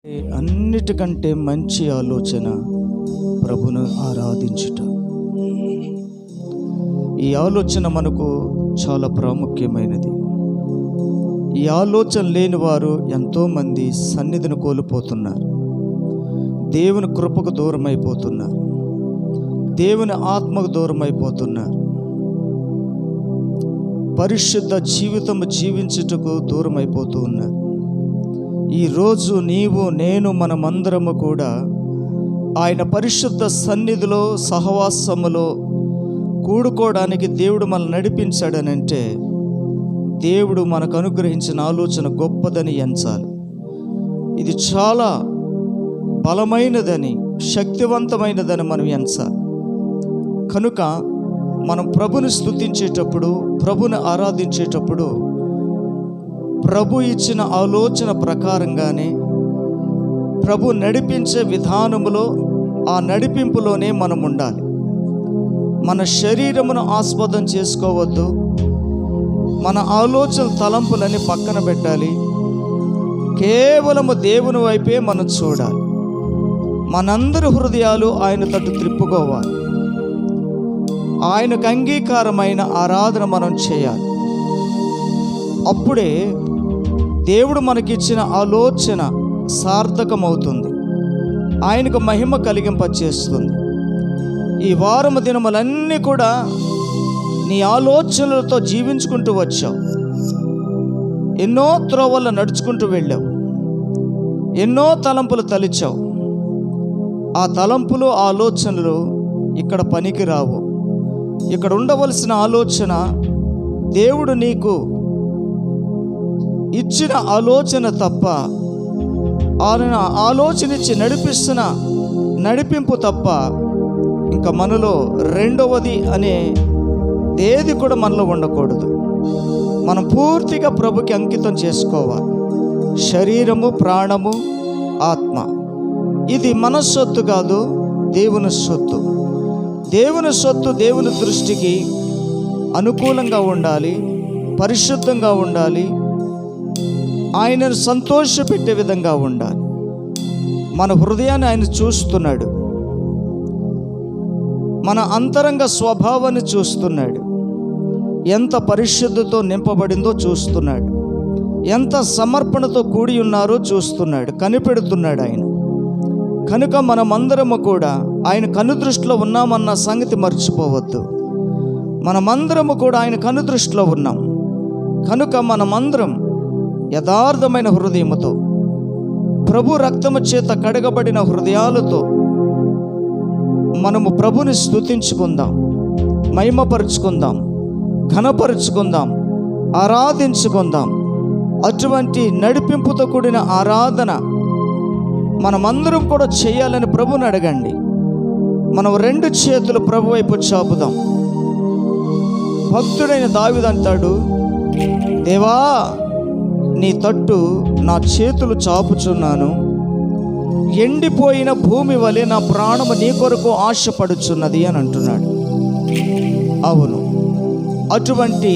అన్నిటికంటే మంచి ఆలోచన ప్రభును ఆరాధించుట. ఈ ఆలోచన మనకు చాలా ప్రాముఖ్యమైనది. ఈ ఆలోచన లేని వారు ఎంతోమంది సన్నిధిని కోల్పోతున్నారు, దేవుని కృపకు దూరం అయిపోతున్నారు, దేవుని ఆత్మకు దూరం అయిపోతున్నారు, పరిశుద్ధ జీవితం జీవించుటకు దూరం అయిపోతూ ఉన్నారు. ఈరోజు నీవు నేను మనమందరము కూడా ఆయన పరిశుద్ధ సన్నిధిలో సహవాసములో కూడుకోవడానికి దేవుడు మనల్ని నడిపించాడనంటే దేవుడు మనకు అనుగ్రహించిన ఆలోచన గొప్పదని ఎంచాలి. ఇది చాలా బలమైనదని, శక్తివంతమైనదని మనం ఎంచాలి. కనుక మనం ప్రభుని స్తుతించేటప్పుడు, ప్రభుని ఆరాధించేటప్పుడు ప్రభు ఇచ్చిన ఆలోచన ప్రకారంగానే, ప్రభు నడిపించే విధానములో, ఆ నడిపింపులోనే మనం ఉండాలి. మన శరీరమును ఆస్పదం చేసుకోవద్దు. మన ఆలోచన తలంపులని పక్కన పెట్టాలి. కేవలము దేవుని వైపే మనం చూడాలి. మనందరి హృదయాలు ఆయన తట్టు త్రిప్పుకోవాలి. ఆయనకు అంగీకారమైన ఆరాధన మనం చేయాలి. అప్పుడే దేవుడు మనకిచ్చిన ఆలోచన సార్థకమవుతుంది, ఆయనకు మహిమ కలిగింపచేస్తుంది. ఈ వారము దినములన్నీ కూడా నీ ఆలోచనలతో జీవించుకుంటూ వచ్చావు. ఎన్నో త్రోవల్లో నడుచుకుంటూ వెళ్ళావు, ఎన్నో తలంపులు తలిచావు. ఆ తలంపులు, ఆలోచనలు ఇక్కడ పనికి రావు. ఇక్కడ ఉండవలసిన ఆలోచన దేవుడు నీకు ఇచ్చిన ఆలోచన తప్ప, ఆయన ఆలోచన ఇచ్చి నడిపిస్తున్న నడిపింపు తప్ప ఇంకా మనలో రెండవది అనే ఏది కూడా మనలో ఉండకూడదు. మనం పూర్తిగా ప్రభుకి అంకితం చేసుకోవాలి. శరీరము, ప్రాణము, ఆత్మ ఇది మన సొత్తు కాదు, దేవుని సొత్తు. దేవుని సొత్తు దేవుని దృష్టికి అనుకూలంగా ఉండాలి, పరిశుద్ధంగా ఉండాలి, ఆయనను సంతోషపెట్టే విధంగా ఉండాలి. మన హృదయాన్ని ఆయన చూస్తున్నాడు, మన అంతరంగ స్వభావాన్ని చూస్తున్నాడు, ఎంత పరిశుద్ధతో నింపబడిందో చూస్తున్నాడు, ఎంత సమర్పణతో కూడి ఉన్నారో చూస్తున్నాడు, కనిపెడుతున్నాడు ఆయన. కనుక మనమందరము కూడా ఆయన కనుదృష్టిలో ఉన్నామన్న సంగతి మర్చిపోవద్దు. మనమందరము కూడా ఆయన కనుదృష్టిలో ఉన్నాం. కనుక మనమందరం యథార్థమైన హృదయముతో, ప్రభు రక్తము చేత కడగబడిన హృదయాలతో మనము ప్రభుని స్తుతించుకుందాం, మహిమపరుచుకుందాం, ఘనపరుచుకుందాం, ఆరాధించుకుందాం. అటువంటి నడిపింపుతో కూడిన ఆరాధన మనమందరం కూడా చేయాలని ప్రభుని అడగండి. మనం రెండు చేతులు ప్రభు వైపు చాపుదాం. భక్తుడైన దావీదు అంటాడు, దేవా నీ తట్టు నా చేతులు చాపుచున్నాను, ఎండిపోయిన భూమి వలె నా ప్రాణము నీ కొరకు ఆశపడుచున్నది అని అంటున్నాడు. అవును, అటువంటి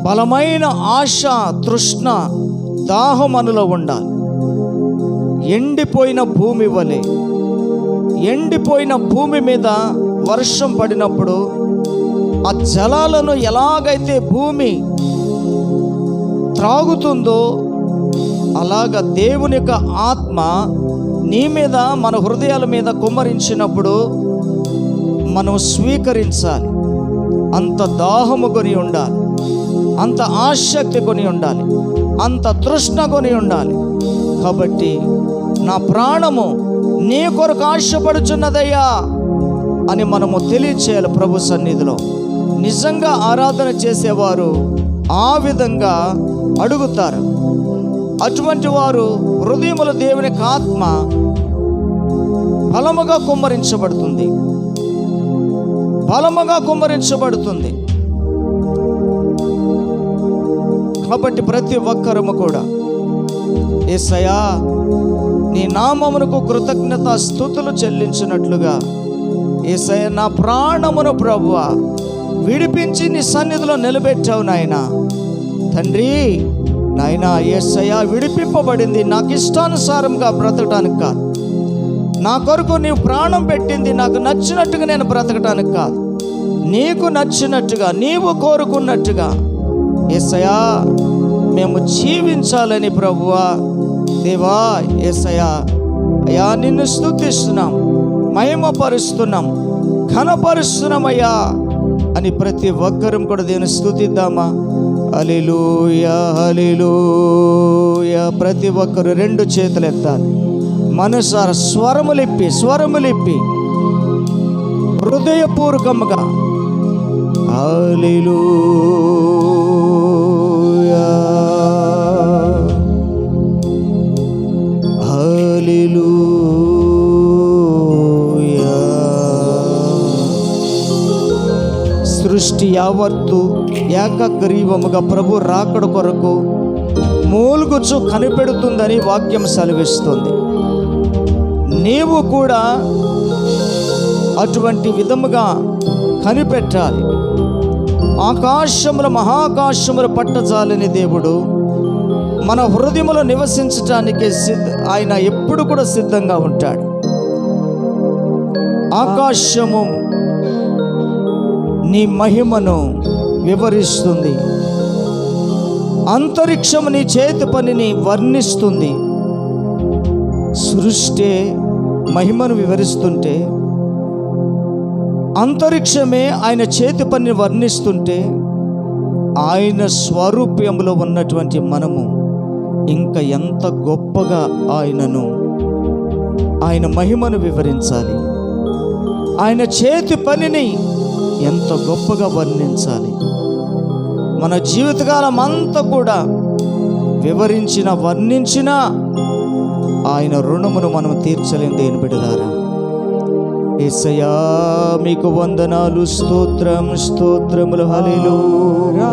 బలమైన ఆశ, తృష్ణ, దాహం మనలో ఉండాలి. ఎండిపోయిన భూమి వలె, ఎండిపోయిన భూమి మీద వర్షం పడినప్పుడు ఆ జలాలను ఎలాగైతే భూమి త్రాగుతుందో అలాగా దేవుని యొక్క ఆత్మ నీ మీద, మన హృదయాల మీద కుమ్మరించినప్పుడు మనం స్వీకరించాలి. అంత దాహము కొని ఉండాలి, అంత ఆసక్తి కొని ఉండాలి, అంత తృష్ణ కొని ఉండాలి. కాబట్టి నా ప్రాణము నీ కొరకు ఆశపడుచున్నదయ్యా అని మనము తెలియచేయాలి ప్రభు సన్నిధిలో. నిజంగా ఆరాధన చేసేవారు ఆ విధంగా అడుగుతారు. అటువంటి వారు హృదయములో దేవుని ఆత్మ బలముగా కుమ్మరించబడుతుంది, బలముగా కుమ్మరించబడుతుంది. కాబట్టి ప్రతి ఒక్కరము కూడా యేసయ్యా నీ నామమునకు కృతజ్ఞత స్తుతులు చెల్లించినట్లుగా, యేసయ్యా నా ప్రాణమును ప్రభువా విడిపించి నీ సన్నిధిలో నిలబెట్టావు నాయనా. తండ్రి నాయనా యేసయ్యా, విడిపింపబడింది నాకు ఇష్టానుసారంగా బ్రతకడానికి కాదు, నా కొరకు నీవు ప్రాణం పెట్టింది నాకు నచ్చినట్టుగా నేను బ్రతకటానికి కాదు, నీకు నచ్చినట్టుగా నీవు కోరుకున్నట్టుగా యేసయ్యా మేము జీవించాలని ప్రభువా దేవా యేసయ్యా అయ్యా నిన్ను స్తుతిస్తున్నాం, మహిమపరుస్తున్నాం, ఘనపరుస్తున్నామయ్యా అని ప్రతి ఒక్కరం కూడా దేవుని స్తుతిద్దామా? హల్లెలూయా హల్లెలూయా. ప్రతి ఒక్కరు రెండు చేతులు ఎత్తాలి, మనసారా స్వరములిప్పి హృదయపూర్వకముగా హల్లెలూయా హల్లెలూయా. సృష్టి యావత్తు ఏకగ్రీవముగా ప్రభు రాకడ కొరకు మూలుగుచు కనిపెడుతుందని వాక్యం సెలవిస్తుంది. నీవు కూడా అటువంటి విధముగా కనిపెట్టాలి. ఆకాశముల మహాకాశములు పట్టజాలని దేవుడు మన హృదయములో నివసించటానికి ఆయన ఎప్పుడు కూడా సిద్ధంగా ఉంటాడు. ఆకాశము నీ మహిమను వివరిస్తుంది, అంతరిక్షము నీ చేతి పనిని వర్ణిస్తుంది. సృష్టి మహిమను వివరిస్తుంటే, అంతరిక్షమే ఆయన చేతి పనిని వర్ణిస్తుంటే, ఆయన స్వరూప్యంలో ఉన్నటువంటి మనము ఇంకా ఎంత గొప్పగా ఆయన మహిమను వివరించాలి, ఆయన చేతి పనిని ఎంత గొప్పగా వర్ణించాలి. మన జీవితకాలం అంతా కూడా వర్ణించినా ఆయన రుణమును మనం తీర్చలేం. దేని బిడ్డలారా, యేసయ్యా మీకు వందనాలు, స్తోత్రములు హల్లెలూయా.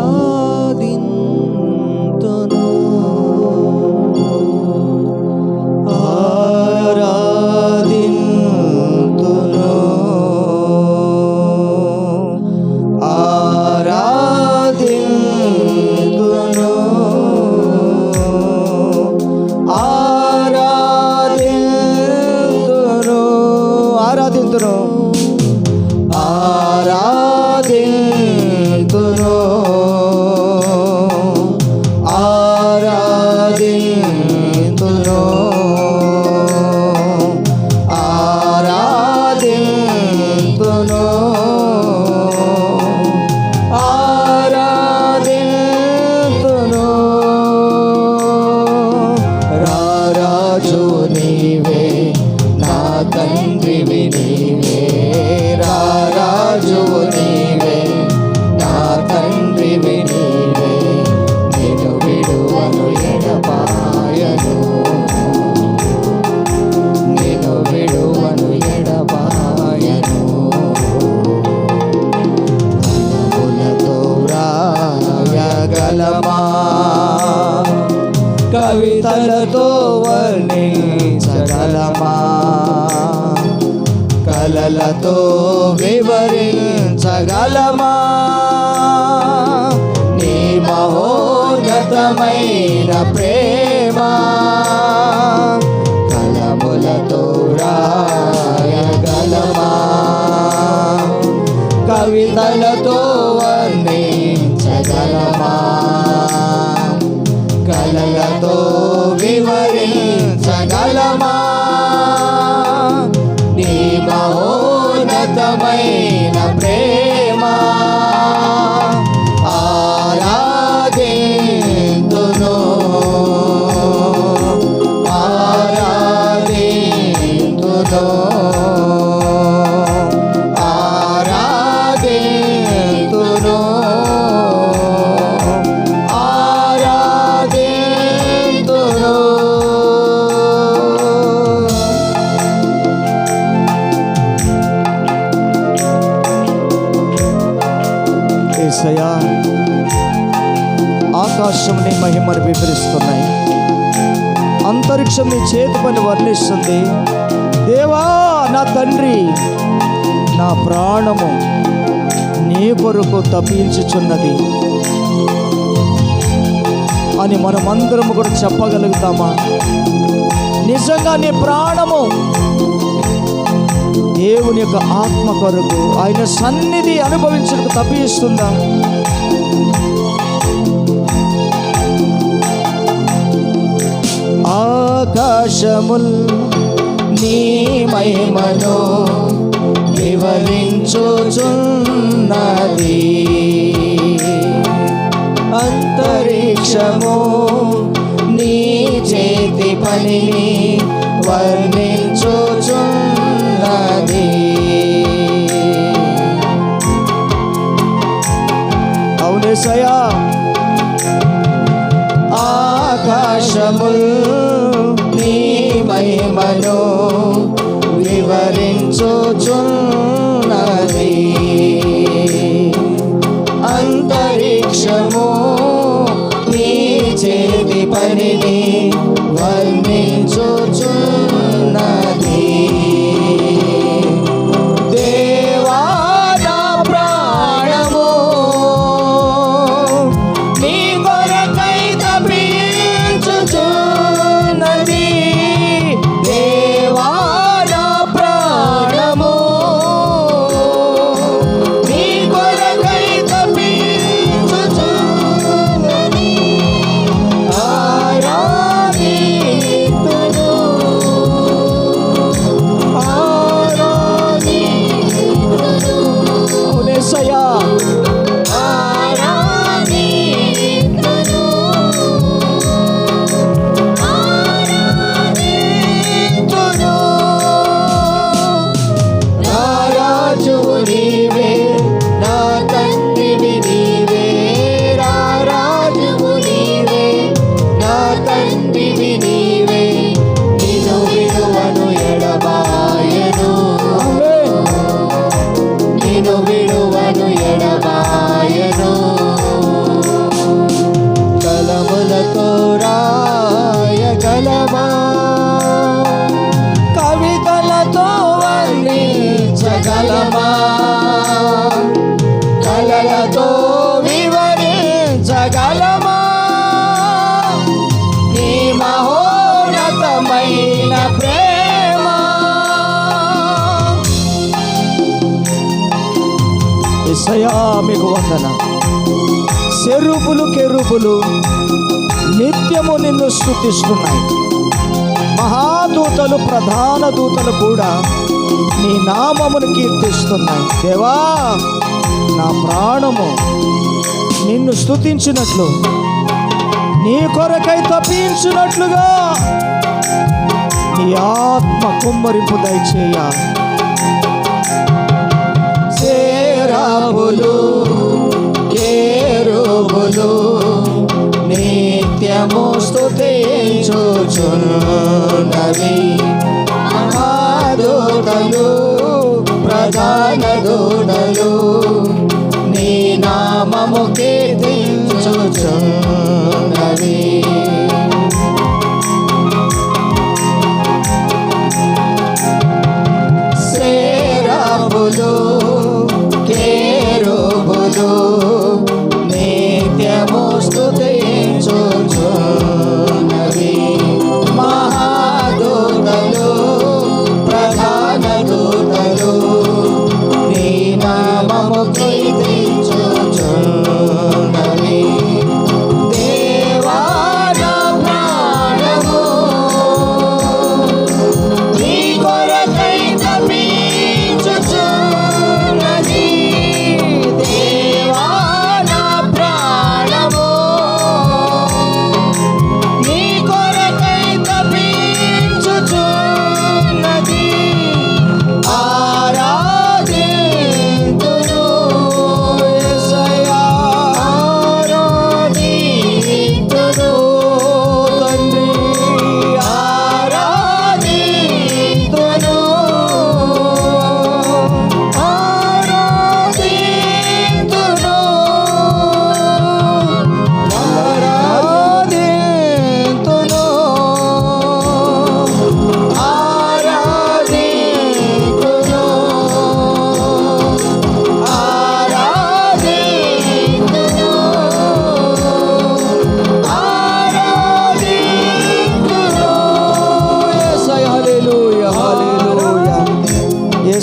కవితలతో వర్ణించగలమా, కలలతో వివరించగలమా నీ మహోన్నతమైన ప్రేమ? కలములతో రాయగలమా, కవితలతో వర్ణించగలమా, కలలతో వివరించగలమా నీ మహోన్నతమైన ప్రేమ? ఆరాధింతును ఆరాధింతును ఆరాధింతును యేసయ్యా. ఆకాశం నీ మహిమను వివరిస్తున్నాయి, అంతరిక్షం నీ చేతి పని వర్ణిస్తుంది. దేవా నా తండ్రి, నా ప్రాణము నీ కొరకు తప్పించుచున్నది. అని మనమందరము కూడా చెప్పగలుగుతామా? నిజంగా నీ ప్రాణము దేవుని యొక్క ఆత్మ కొరకు ఆయన సన్నిధి అనుభవించడానికి తప్పిస్తుందా? ఆకాశముల్ నీ మహిమను వివరించుచున్నది, అంతరిక్షము నీ చేతి పనిని వర్ణించుచున్నది. అవునేసయ్యా, ఆకాశముల్ నీ మహిమను వివరించుచున్నది, అంతరిక్షము నీ చేతి పనిని వర్ణించుచున్నది. దేవా నా ప్రాణము నీ కొరకై తప్పించుచున్నది. దేవా నా ప్రాణము నీ కొరకై తప్పించుచున్నది. ఆరాధితును, ఆరాధితును. అవునేసయ్యా, ఆరాధితును, ఆరాధితును. నా రాజువు నీవే, నా తండ్రివి నీవే, నా రాజువు నీవే, నా తండ్రివి నీవే, నిన్ను విడువను ఎడబాయను, నిన్ను విడువను ఎడబాయను. కలములతో రాయగలమా, కవితలతో వర్ణించగలమా, కలలతో వివరించగలమా నీ మహోన్నతమైన ప్రేమ? యేసయ్యా, మీకు వందన. సెరుపులు కెరూబులు నిత్యము నిన్ను స్తుతిస్తున్నాయి. మహాదూతలు, ప్రధాన దూతలు కూడా నీ నామమును కీర్తిస్తున్నాయి. దేవా, నా ప్రాణము నిన్ను స్తుతించినట్లు, నీ కొరకై తప్పించినట్లుగా నీ ఆత్మ కుమ్మరింపు దయచేయ. సేరాబులు కెరూబులు నిత్యము స్తుతించుచున్నవి, మహాదూతలు, ప్రధాన దూతలు నీ నామము కీర్తించుచున్నవి. సేరాబులు కెరూబులు నిత్యము స్తుతించుచున్నవి, మహాదూతలు, ప్రధాన దూతలు నీ నామము కీర్తించుచున్నవి.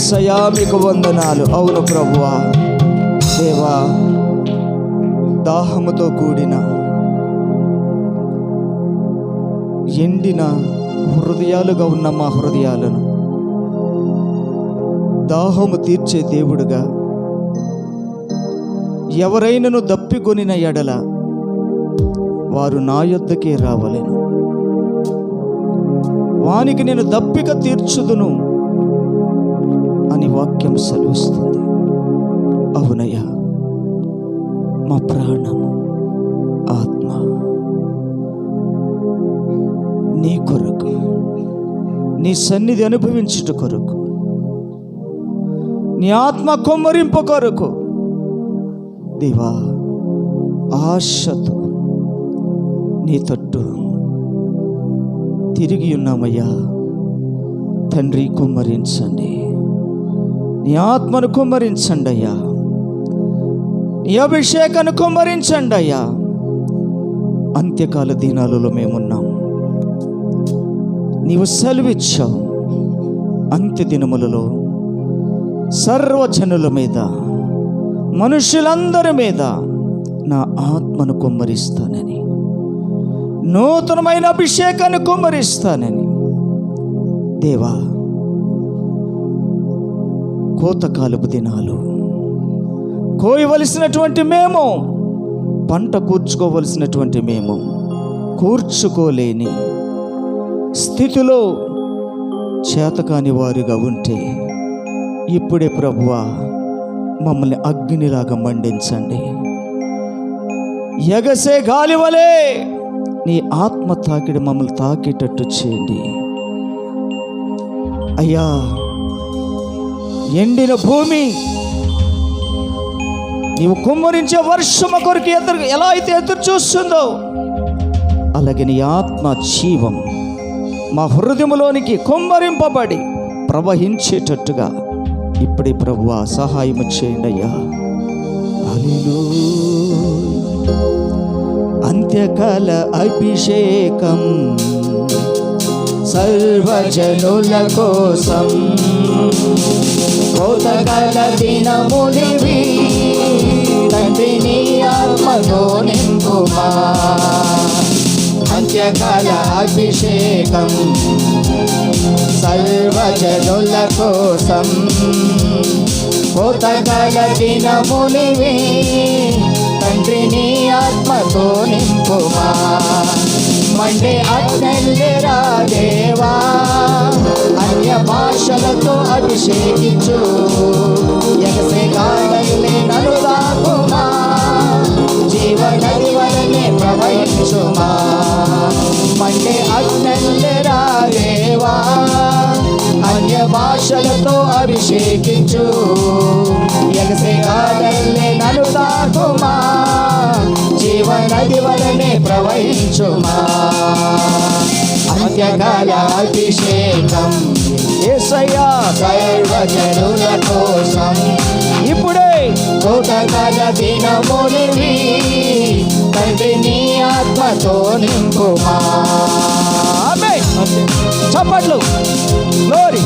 యేసయ్యా మీకు వందనాలు. అవును ప్రభువా, దేవా, దాహముతో కూడిన ఎండిన హృదయాలుగా ఉన్న మా హృదయాలను దాహము తీర్చే దేవుడుగా, ఎవరైనను దప్పికొనిన ఎడల వారు నా యొద్దకే రావలెను, వానికి నేను దప్పిక తీర్చుదును అని వాక్యం సెలవిస్తుంది. అవునయ్యా, మా ప్రాణము ఆత్మ నీ కొరకు, నీ సన్నిధి అనుభవించుట కొరకు, నీ ఆత్మ కొమ్మరింపు కొరకు దేవా ఆశతో నీ తట్టు తిరిగి ఉన్నామయ్యా. తండ్రి, కుమ్మరించండి, నీ ఆత్మను కుమ్మరించండి అయ్యా, నీ అభిషేకాన్ని కుమ్మరించండి అయ్యా. అంత్యకాల దినాలలో మేమున్నాం. నీవు సెలవిచ్చావు, అంత్య దినములలో సర్వజనుల మీద, మనుషులందరి మీద నా ఆత్మను కుమ్మరిస్తానని, నూతనమైన అభిషేకాన్ని కుమ్మరిస్తానని. దేవా, కోతకాలపు దినాలు, కోయవలసినటువంటి మేము, పంట కూర్చుకోవలసినటువంటి మేము కూర్చుకోలేని స్థితిలో చేతకాని వారిగా ఉంటే ఇప్పుడే ప్రభువా మమ్మల్ని అగ్నిలాగా మండించండి. ఎగసే గాలి వలె నీ ఆత్మ తాకిడి మమ్మల్ని తాకేటట్టు చేయండి అయ్యా. ఎండిన భూమి నీవు కుమ్మరించే వర్షము కొరకు ఎలా అయితే ఎదురు చూస్తుందో, అలాగే నీ ఆత్మ జీవం మా హృదయములోనికి కుమ్మరింపబడి ప్రవహించేటట్టుగా ఇప్పుడే ప్రభువా సహాయము చేయండి అయ్యా. హల్లెలూయా. అంత్యకాల అభిషేకం సర్వజనుల కోసం, కోతకాల దినములివి, తండ్రి నీ ఆత్మతో నింపుమా. అంత్యకాల అభిషేకం సర్వజనుల కోసం, కోతకాల దినములివి, తండ్రి నీ ఆత్మతో నింపుమా. మండే అగ్నిరా దేవా, అన్య భాషలతో అభిషేకించు, ఎగసే గాలులే నన్ను తాకుమా, జీవనది వలనే ప్రవహించుమా. మండే అగ్నిరా దేవా, అన్య భాషలతో అభిషేకించు, ఎగసే గాలులే నన్ను తాకుమా, జీవనది వలనే ప్రవహించుమా. అంత్యకాల అభిషేకం యేసయ్యా సర్వజనుల కోసం, ఇప్పుడే కోతకాల దినములివి, తండ్రి నీ ఆత్మతో నింపుమా. చప్పట్లు, గ్లోరీ.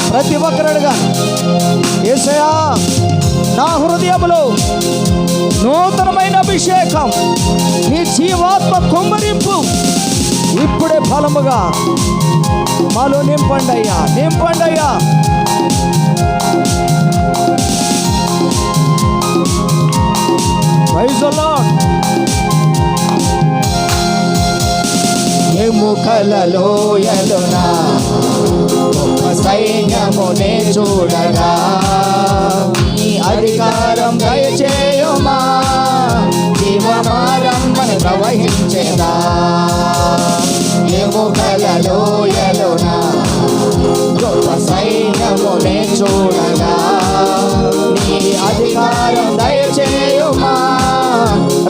ప్రతి ఒక్కరుగా యేసయ్యా నా హృదయములో నూతనమైన అభిషేకం, నీ జీవాత్మ కుమ్మరింపు ఇప్పుడే ఫలముగా మాలో నింపండి అయ్యా, నింపండి అయ్యా. Praise the lord. ఎముకలలో ఎలునా గొప్ప సైన్యమునే చూడగా, నీ అధికారం దయచేయుమా, జీవమారమ్మని ప్రవహించేదా. ఎముకలలో ఎలునా గొప్ప సైన్యమునే చూడగా, నీ అధికారం దయచేయుమా,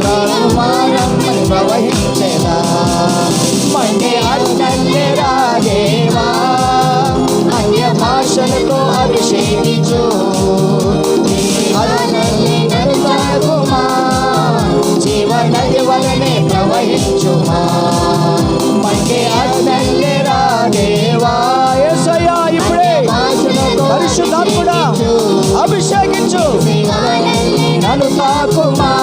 రామారమ్మని ప్రవహించేదా. మండే అగ్నిరా దేవా, అన్య భాషలతో అభిషేకించు, జీవనది వలనే ప్రవహించుమా. మండే అగ్నిరా దేవా, యేసయ్యా ఇప్పుడే భాషలతో తాకుమా,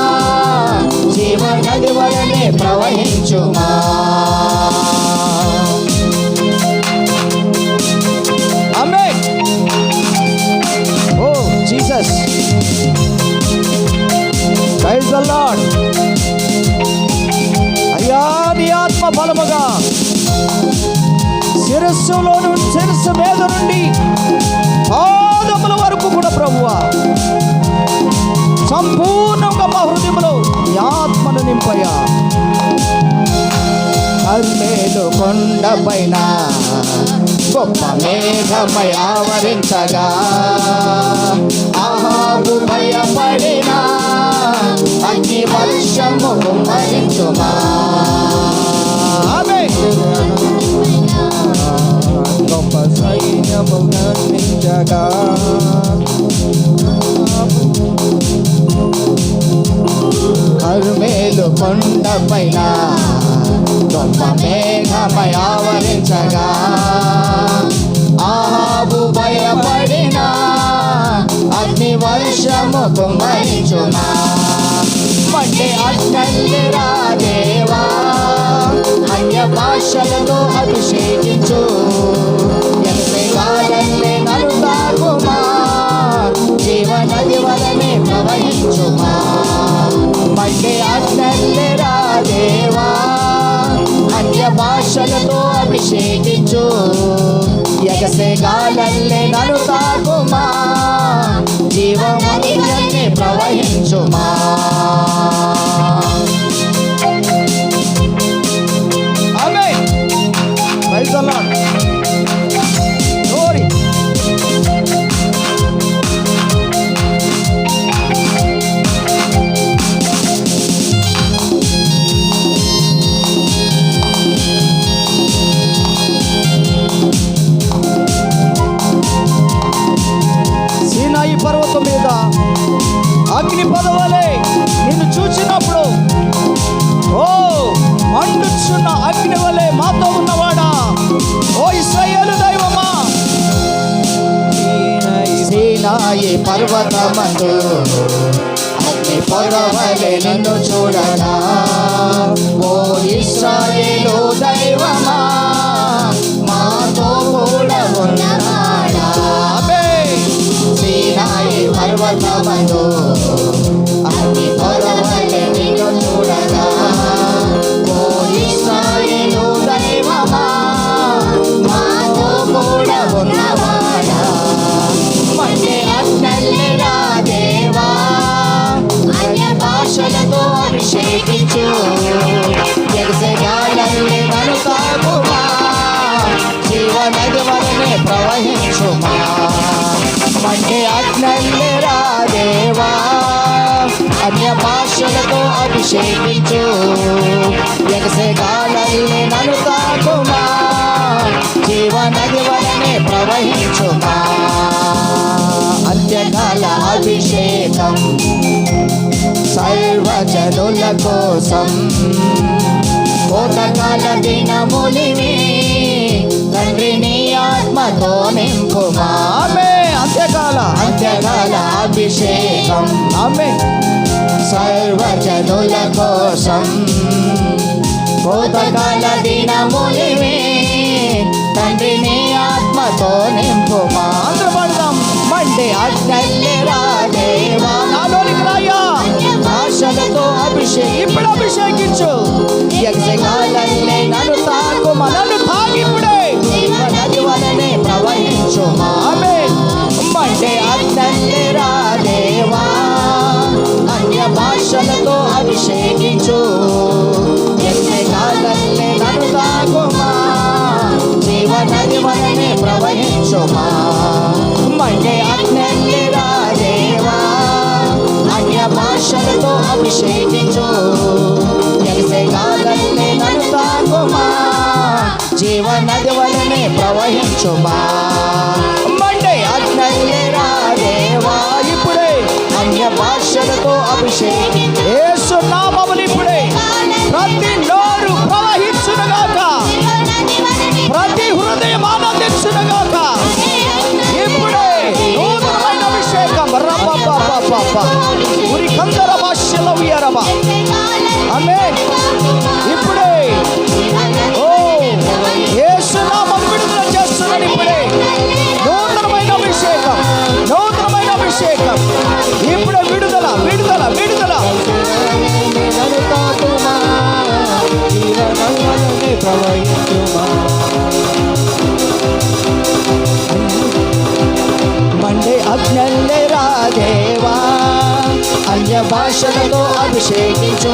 జీవనది వలనే ప్రవహించుమా. ఆమేన్. ఓ జీసస్, ప్రైజ్ ది లార్డ్. అయ్యా నీ ఆత్మ బలముగా శిరస్సు మీద నుండి పాదముల వరకు కూడా ప్రభువా సంపూర్ణంగా మా హృదయంలో నీ ఆత్మను నింపయ్యా. కర్మేలు కొండపైన గొప్ప మేఘమై ఆవరించగా, అహాబు భయపడిన అగ్ని వర్షము కుమ్మరించుమా. గొప్ప సైన్యము గర్వించగా, కర్మేలు కొండపైన గొప్ప మేఘమై ఆవరించగా, అహాబు భయపడిన అగ్ని వర్షము కుమ్మరించుమా. మండే అగ్నిరా దేవా, అన్య భాషలతో అభిషేకించు, ఎగసేగాలల్లే నన్ను తాకుమా, జీవనది వలనే ప్రవహించుమా. మండే అగ్నిరా దేవా, అన్య భాషలతో అభిషేకించు, ఎగసేగాలల్లే నన్ను తాకుమా, జీవనది వలనే ప్రవహించుమా. Amen. Praise the lord. Glory. Sinai పర్వతం మీద అగ్ని పదవలే నిన్ను చూచినప్పుడు, ఓ మండుచున్న అగ్ని వలె మాతో ఉన్నవాడా, ఓ ఇశ్రాయేలు దైవమా. సీనాయి పర్వతమందు అగ్ని పదవలే నిన్ను చూడగా, ఓ ఇశ్రాయేలు దైవమా, మాతో కూడా ఉన్నవాడా. సీనాయి పర్వతమందు అగ్ని పదవలే నిన్ను చూడగా, ఓ ఇశ్రాయేలు దైవమా, మాతో కూడా ఉన్నవాడా. మండే అగ్నిరా దేవా, అన్య భాషలతో అభిషేకించు, ఎగసేగాలల్లే నన్ను తాకుమా, జీవనది వలనే ప్రవహించుమా. మండే అగ్నిరా దేవా, అన్య భాషలతో అభిషేకించు, ఎగసేగాలల్లే నన్ను తాకుమా, జీవనది వలనే ప్రవహించుమా. అంత్యకాల అభిషేకం సర్వజనుల కోసం, కోతకాల దినములివి తండ్రి నీ ఆత్మతో నింపుమా. అంత్యకాల అభిషేకం సర్వజనుల కోసం, కోతకాల దినములివి తండ్రి నీ ఆత్మతో నింపుమా. అందరూ పడదాం. మండే అగ్నిరా దేవా, నాలోనికి రాయా, భాషలతో ఇప్పుడు అభిషేకించు, ఎగసేగాలల్లే నన్ను తాకుమా, నన్ను తాకిప్పుడే జీవనది వలనే ప్రవహించుమా. ఆమేన్. మండే అగ్నిరా దేవా, అన్య భాషలతో అభిషేకించు, ఎగసేగాలల్లే నన్ను తాకుమా, జీవనది వలనే ప్రవహించుమా. మండే అగ్నిరా దేవా, అన్య భాషలతో అభిషేకించు, ఎగసేగాలల్లే నన్ను తాకుమా, జీవనది వలనే ప్రవహించుమా. మండే అగ్నిరా దేవా, ఇప్పుడే అన్య భాషలతో అభిషేకించు, యేసు నామములు ఇప్పుడే ప్రతి నోరు ప్రవహించునుగాక, ప్రతి హృదయం ఆనందించునుగాక. ఇప్పుడే నూతనమైన అభిషేకం ఉరి కందర భాష భాషలతో అభిషేకించు.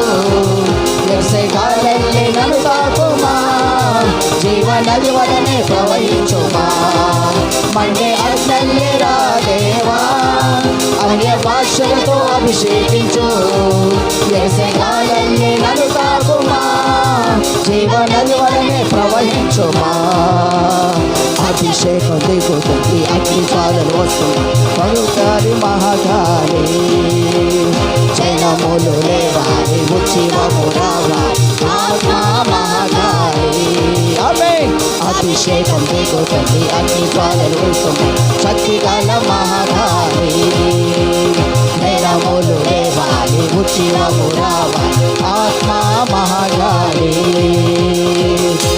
ఎర్సే గాలల్లే నన్ను తాకుమా, జీవనది వలనే ప్రవహించుమా. మండే అగ్నల్లే రా దేవా, అన్య భాషలతో అభిషేకించు. ఎర్సే గాలల్లే నన్ను తాకుమా, జీవనది వలనే ప్రవహించుమా. అభిషేకం దిగుతుంది, అగ్ని జ్వాలలు వస్తుంది, పలుకాలి మహాగాలి. జనములు లేవాలి, ఉత్సవము రావాలి, ఆత్మ మహాగాలి. ఆమేన్. అభిషేకం దిగుతుంది, అగ్ని జ్వాలలు వస్తుంది, శక్తిగల మహాగాలి. జనములు లేవాలి, ఉత్సవము రావాలి, ఆత్మ మహాగాలి.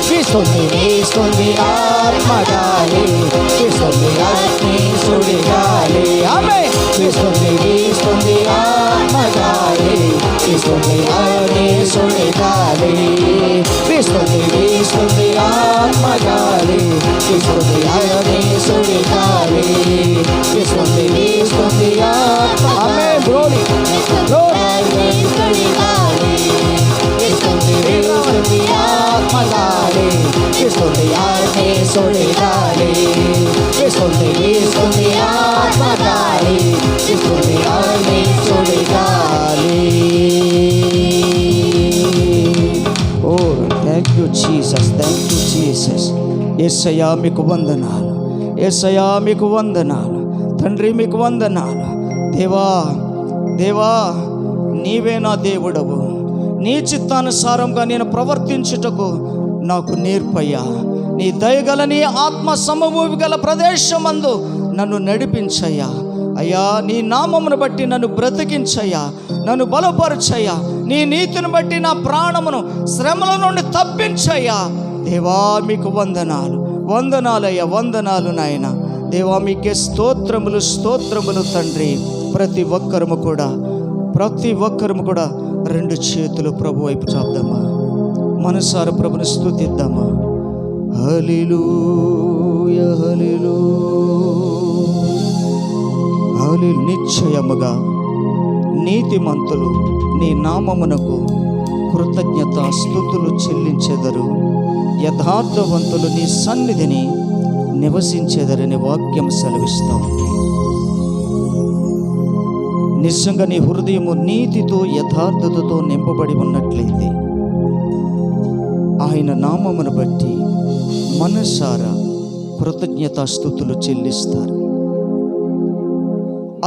వీస్తుంది వీస్తుంది ఆత్మగాలి, వీస్తుంది అగ్ని సుడిగాలి. ఆమేన్. వీస్తుంది వీస్తుంది ఆత్మగాలి, వీస్తుంది అగ్ని సుడిగాలి. వీస్తుంది వీస్తుంది ఆత్మగాలి, వీస్తుంది అగ్ని సుడిగాలి. వీస్తుంది వీస్తుంది ఆత్మ. ఆమేన్. Glory glory. వీస్తుంది వీస్తుంది ఆత్మగాలి, వీస్తుంది అగ్ని సుడిగాలి. వీస్తుంది వీస్తుంది ఆత్మగాలి, వీస్తుంది అగ్ని సుడిగాలి. Oh thank you Jesus, thank you Jesus. యేసయ్యా మీకు వందనాలు, యేసయ్యా మీకు వందనాలు, తండ్రి మీకు వందనాలు. దేవా దేవా, నీవే నా దేవుడవు. నీ చిత్తానుసారంగా నేను ప్రవర్తించుటకు నాకు నేర్పయ్యా. నీ దయగల నీ ఆత్మ సమభూమి గల ప్రదేశమందు నన్ను నడిపించయ్యా. అయ్యా, నీ నామమును బట్టి నన్ను బ్రతికించయ్యా, నన్ను బలపరచయ్యా. నీ నీతిని బట్టి నా ప్రాణమును శ్రమల నుండి తప్పించయ్యా. దేవా మీకు వందనాలు, వందనాలయ్యా, వందనాలు నాయన. దేవా మీకే స్తోత్రములు, స్తోత్రములు తండ్రి. ప్రతి ఒక్కరము కూడా రెండు చేతులు ప్రభు వైపు చాపుదామా, మనసారా ప్రభుని స్తుతిద్దామా. హల్లెలూయా హల్లెలూయా. నిశ్చయముగా నీతిమంతులు నీ నామమునకు కృతజ్ఞత స్తుతులు చెల్లించెదరు. యథార్థవంతులు నీ సన్నిధిని నివసించెదరని వాక్యం సెలవిస్తా ఉంది. నిజంగా నీ హృదయము నీతితో యథార్థతతో నింపబడి ఉన్నట్లయితే ఆయన నామమును బట్టి మనసారా కృతజ్ఞతాస్తుతులు చెల్లిస్తారు.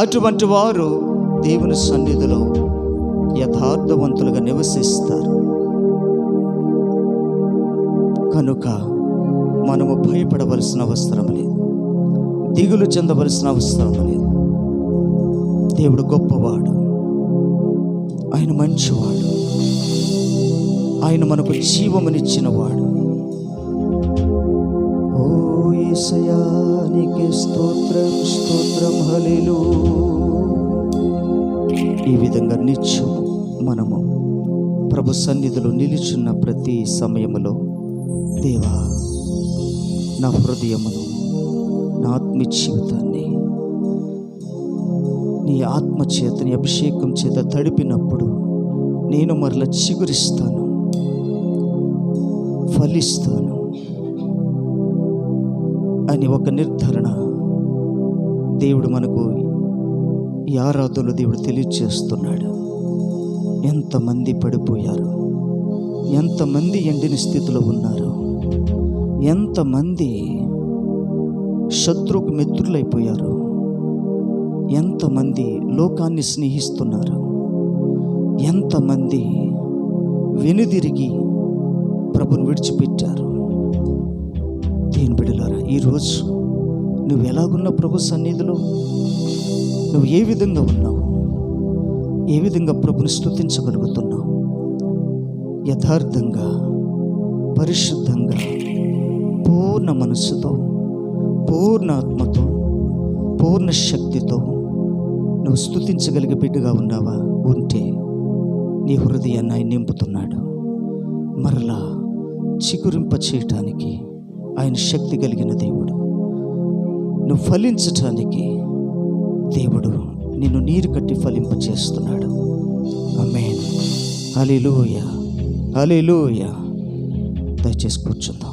అటువంటి వారు దేవుని సన్నిధిలో యథార్థవంతులుగా నివసిస్తారు. కనుక మనము భయపడవలసిన అవసరం లేదు, దిగులు చెందవలసిన అవసరం లేదు. దేవుడు గొప్పవాడు, ఆయన మంచివాడు, ఆయన మనకు జీవమునిచ్చినవాడు. ఓ యేసయ్యా నీకే స్తోత్రం, స్తోత్రం, హల్లెలూయా. ఈ విధంగా నిత్యం మనము ప్రభు సన్నిధిలో నిలుచున్న ప్రతి సమయములో, దేవా నా హృదయమును, నా ఆత్మ జీవితాన్ని నీ ఆత్మ చేత, నీ అభిషేకం చేత తడిపినప్పుడు నేను మరలా చిగురిస్తాను, ఫలిస్తాను అని ఒక నిర్ధారణ దేవుడు మనకు ఈ ఆరాధనలో దేవుడు తెలియజేస్తున్నాడు. ఎంతమంది పడిపోయారు, ఎంతమంది ఎండిన స్థితిలో ఉన్నారు, ఎంతమంది శత్రువుకు మిత్రులైపోయారు, ఎంతమంది లోకాన్ని స్నేహిస్తున్నారు, ఎంతమంది వెనుదిరిగి ప్రభుని విడిచిపెట్టారు. దేని బిడ్డలారా, ఈరోజు నువ్వు ఎలాగున్న ప్రభు సన్నిధిలో నువ్వు ఏ విధంగా ఉన్నావు, ఏ విధంగా ప్రభుని స్తుతించగలుగుతున్నావు? యథార్థంగా, పరిశుద్ధంగా, పూర్ణ మనస్సుతో, పూర్ణ ఆత్మతో, పూర్ణ శక్తితో నువ్వు స్తుతించగలిగే బిడ్డగా ఉన్నావా? ఉంటే నీ హృదయాన్ని ఆయన నింపుతున్నాడు. మరలా చిగురింప చేయటానికి ఆయన శక్తి కలిగిన దేవుడు. నువ్వు ఫలించటానికి దేవుడు నిన్ను నీరు కట్టి ఫలింప చేస్తున్నాడు. ఆమేన్. హల్లెలూయా, హల్లెలూయా. దయచేసి కూర్చుందాం.